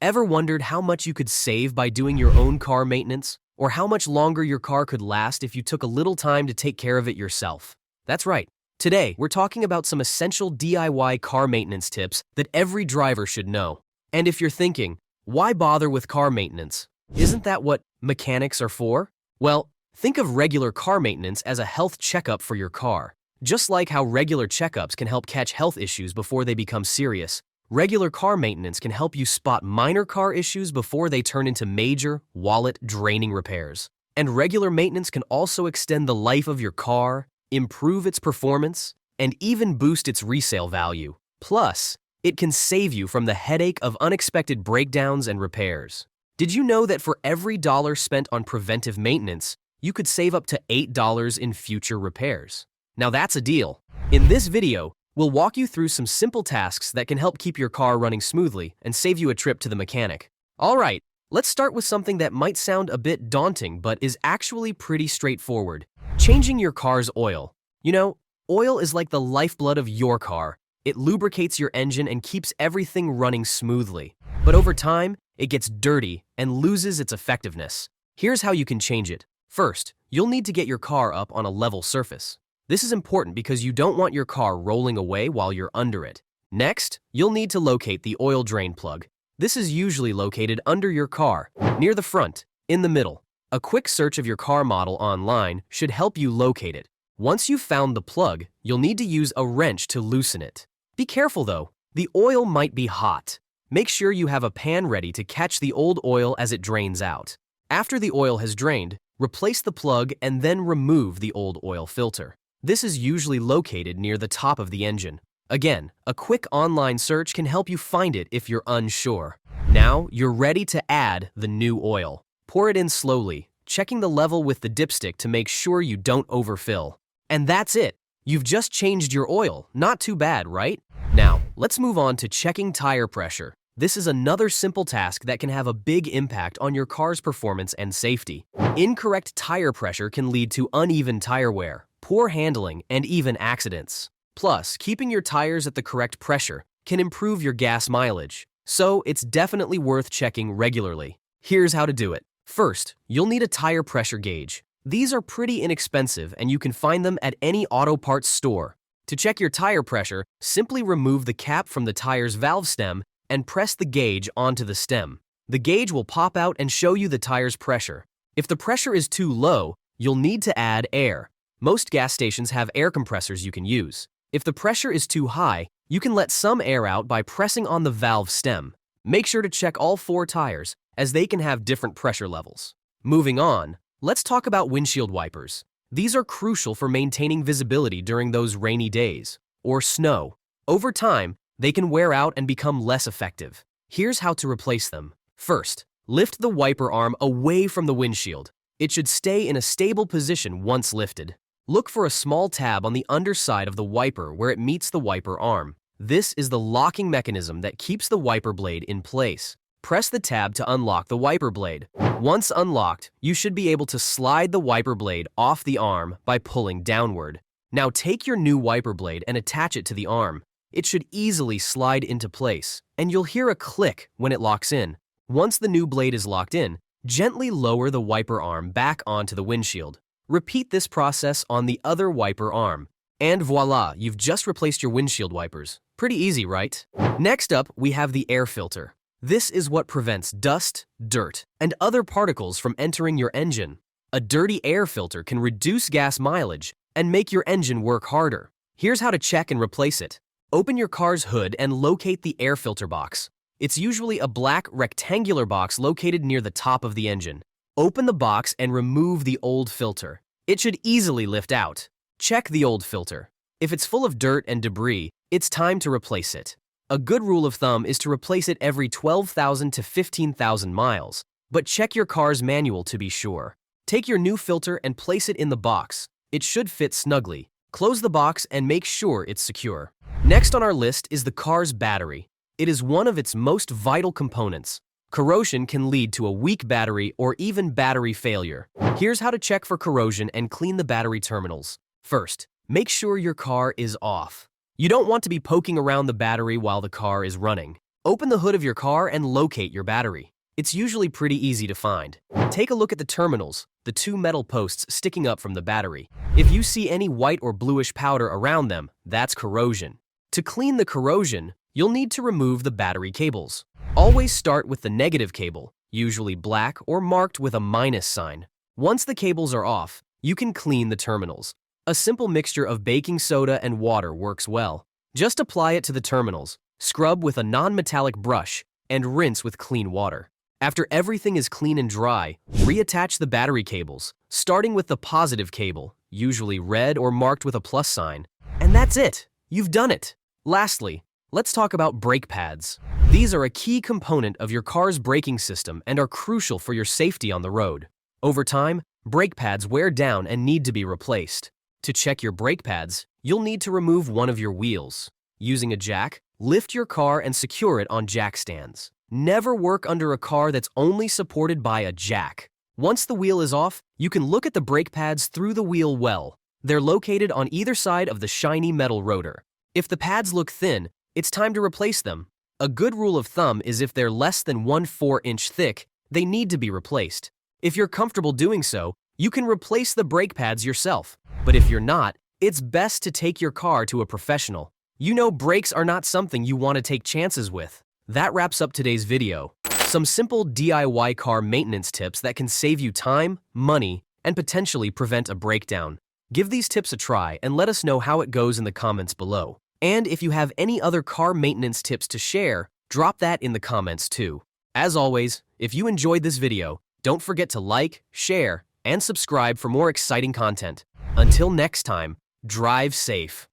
Ever wondered how much you could save by doing your own car maintenance? Or how much longer your car could last if you took a little time to take care of it yourself? That's right. Today, we're talking about some essential DIY car maintenance tips that every driver should know. And if you're thinking, why bother with car maintenance? Isn't that what mechanics are for? Well, think of regular car maintenance as a health checkup for your car. Just like how regular checkups can help catch health issues before they become serious, regular car maintenance can help you spot minor car issues before they turn into major, wallet-draining repairs. And regular maintenance can also extend the life of your car, improve its performance, and even boost its resale value. Plus, it can save you from the headache of unexpected breakdowns and repairs. Did you know that for every dollar spent on preventive maintenance, you could save up to $8 in future repairs? Now that's a deal. In this video, we'll walk you through some simple tasks that can help keep your car running smoothly and save you a trip to the mechanic. Alright, let's start with something that might sound a bit daunting but is actually pretty straightforward. Changing your car's oil. You know, oil is like the lifeblood of your car. It lubricates your engine and keeps everything running smoothly. But over time, it gets dirty and loses its effectiveness. Here's how you can change it. First, you'll need to get your car up on a level surface. This is important because you don't want your car rolling away while you're under it. Next, you'll need to locate the oil drain plug. This is usually located under your car, near the front, in the middle. A quick search of your car model online should help you locate it. Once you've found the plug, you'll need to use a wrench to loosen it. Be careful though, the oil might be hot. Make sure you have a pan ready to catch the old oil as it drains out. After the oil has drained, replace the plug and then remove the old oil filter. This is usually located near the top of the engine. Again, a quick online search can help you find it if you're unsure. Now, you're ready to add the new oil. Pour it in slowly, checking the level with the dipstick to make sure you don't overfill. And that's it. You've just changed your oil. Not too bad, right? Now, let's move on to checking tire pressure. This is another simple task that can have a big impact on your car's performance and safety. Incorrect tire pressure can lead to uneven tire wear, poor handling, and even accidents. Plus, keeping your tires at the correct pressure can improve your gas mileage, so it's definitely worth checking regularly. Here's how to do it. First, you'll need a tire pressure gauge. These are pretty inexpensive and you can find them at any auto parts store. To check your tire pressure, simply remove the cap from the tire's valve stem and press the gauge onto the stem. The gauge will pop out and show you the tire's pressure. If the pressure is too low, you'll need to add air. Most gas stations have air compressors you can use. If the pressure is too high, you can let some air out by pressing on the valve stem. Make sure to check all 4 tires, as they can have different pressure levels. Moving on, let's talk about windshield wipers. These are crucial for maintaining visibility during those rainy days, or snow. Over time, they can wear out and become less effective. Here's how to replace them. First, lift the wiper arm away from the windshield. It should stay in a stable position once lifted. Look for a small tab on the underside of the wiper where it meets the wiper arm. This is the locking mechanism that keeps the wiper blade in place. Press the tab to unlock the wiper blade. Once unlocked, you should be able to slide the wiper blade off the arm by pulling downward. Now take your new wiper blade and attach it to the arm. It should easily slide into place, and you'll hear a click when it locks in. Once the new blade is locked in, gently lower the wiper arm back onto the windshield. Repeat this process on the other wiper arm. And voila, you've just replaced your windshield wipers. Pretty easy, right? Next up, we have the air filter. This is what prevents dust, dirt, and other particles from entering your engine. A dirty air filter can reduce gas mileage and make your engine work harder. Here's how to check and replace it. Open your car's hood and locate the air filter box. It's usually a black rectangular box located near the top of the engine. Open the box and remove the old filter. It should easily lift out. Check the old filter. If it's full of dirt and debris, it's time to replace it. A good rule of thumb is to replace it every 12,000 to 15,000 miles, but check your car's manual to be sure. Take your new filter and place it in the box. It should fit snugly. Close the box and make sure it's secure. Next on our list is the car's battery. It is one of its most vital components. Corrosion can lead to a weak battery or even battery failure. Here's how to check for corrosion and clean the battery terminals. First, make sure your car is off. You don't want to be poking around the battery while the car is running. Open the hood of your car and locate your battery. It's usually pretty easy to find. Take a look at the terminals, the two metal posts sticking up from the battery. If you see any white or bluish powder around them, that's corrosion. To clean the corrosion, you'll need to remove the battery cables. Always start with the negative cable, usually black or marked with a minus sign. Once the cables are off, you can clean the terminals. A simple mixture of baking soda and water works well. Just apply it to the terminals, scrub with a non-metallic brush, and rinse with clean water. After everything is clean and dry, reattach the battery cables, starting with the positive cable, usually red or marked with a plus sign. And that's it! You've done it! Lastly, let's talk about brake pads. These are a key component of your car's braking system and are crucial for your safety on the road. Over time, brake pads wear down and need to be replaced. To check your brake pads, you'll need to remove one of your wheels. Using a jack, lift your car and secure it on jack stands. Never work under a car that's only supported by a jack. Once the wheel is off, you can look at the brake pads through the wheel well. They're located on either side of the shiny metal rotor. If the pads look thin, it's time to replace them. A good rule of thumb is if they're less than 1/4 inch thick, they need to be replaced. If you're comfortable doing so, you can replace the brake pads yourself. But if you're not, it's best to take your car to a professional. You know brakes are not something you want to take chances with. That wraps up today's video. Some simple DIY car maintenance tips that can save you time, money, and potentially prevent a breakdown. Give these tips a try and let us know how it goes in the comments below. And if you have any other car maintenance tips to share, drop that in the comments too. As always, if you enjoyed this video, don't forget to like, share, and subscribe for more exciting content. Until next time, drive safe.